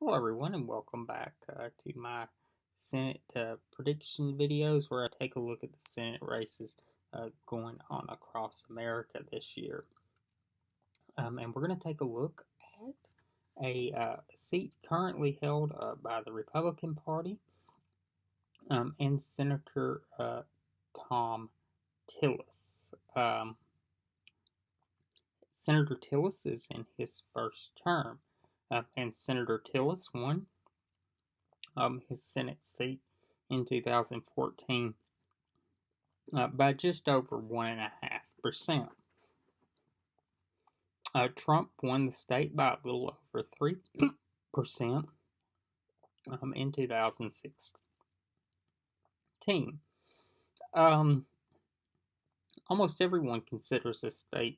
Hello, everyone, and welcome back to my Senate prediction videos where I take a look at the Senate races going on across America this year. And we're going to take a look at a seat currently held by the Republican Party and Senator Thom Tillis. Senator Tillis is in his first term, and Senator Tillis won his Senate seat in 2014 by just over 1.5%. Trump won the state by a little over 3% in 2016. Almost everyone considers this state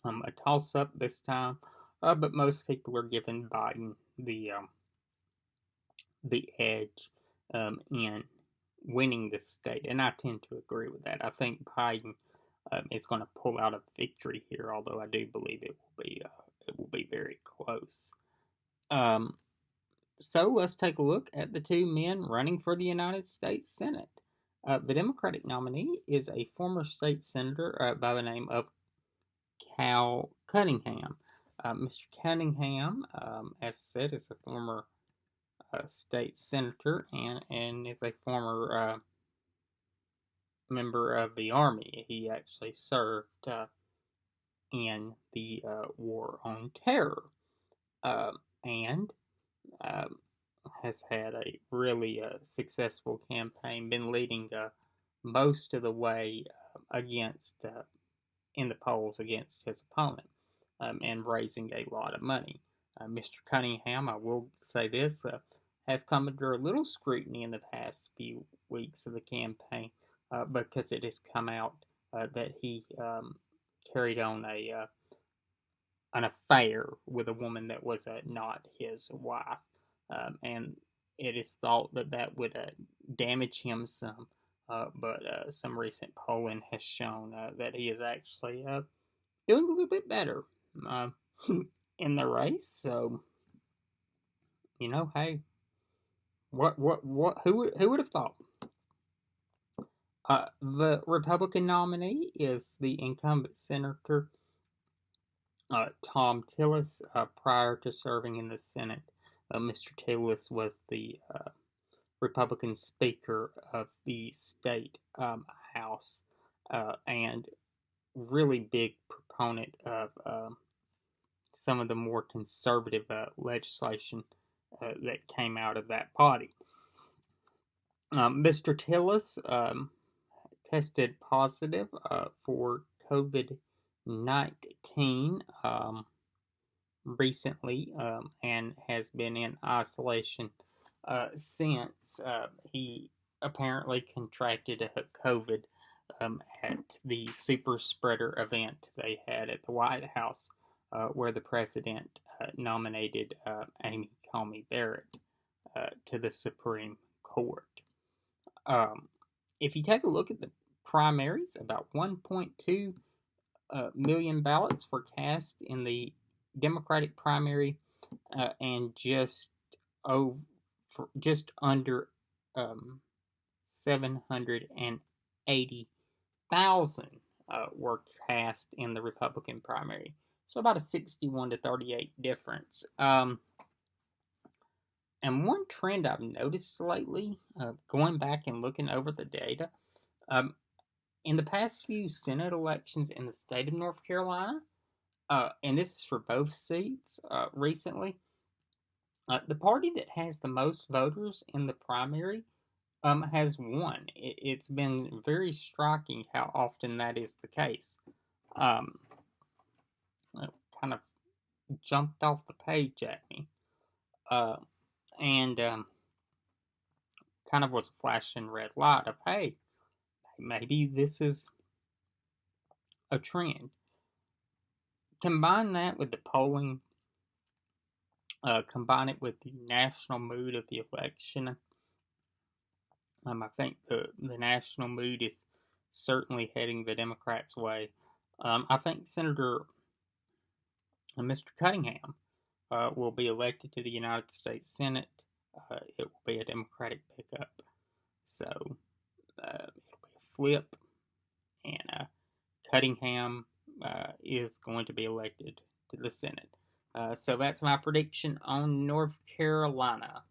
a toss-up this time, but most people are giving Biden the edge in winning the state, and I tend to agree with that. I think Biden is going to pull out a victory here, although I do believe it will be very close. So let's take a look at the two men running for the United States Senate. The Democratic nominee is a former state senator by the name of Cal Cunningham. Mr. Cunningham, as I said, is a former state senator and is a former member of the Army. He actually served in the War on Terror and has had a really successful campaign, been leading most of the way against in the polls against his opponent and raising a lot of money. Mr. Cunningham, I will say this, has come under a little scrutiny in the past few weeks of the campaign because it has come out that he carried on an affair with a woman that was not his wife, and it is thought that that would damage him some. But some recent polling has shown that he is actually doing a little bit better in the race. So, hey, what, who would have thought? The Republican nominee is the incumbent Senator Thom Tillis. Prior to serving in the Senate, Mr. Tillis was the Republican Speaker of the state House and really big proponent of some of the more conservative legislation that came out of that body. Mr. Tillis tested positive for COVID-19 recently and has been in isolation since. He apparently contracted COVID at the super spreader event they had at the White House where the president nominated Amy Coney Barrett to the Supreme Court. If you take a look at the primaries, about 1.2 million ballots were cast in the Democratic primary, and just under 780,000 were cast in the Republican primary. So about a 61 to 38 difference. And one trend I've noticed lately, going back and looking over the data, in the past few Senate elections in the state of North Carolina, and this is for both seats recently, the party that has the most voters in the primary has won. It's been very striking how often that is the case. It kind of jumped off the page at me. And kind of was a flashing red light of, hey, maybe this is a trend. Combine that with the polling, combine it with the national mood of the election. I think the national mood is certainly heading the Democrats' way. I think Senator Mr. Cunningham will be elected to the United States Senate. It will be a Democratic pickup. So it'll be a flip, and Cunningham is going to be elected to the Senate. So that's my prediction on North Carolina.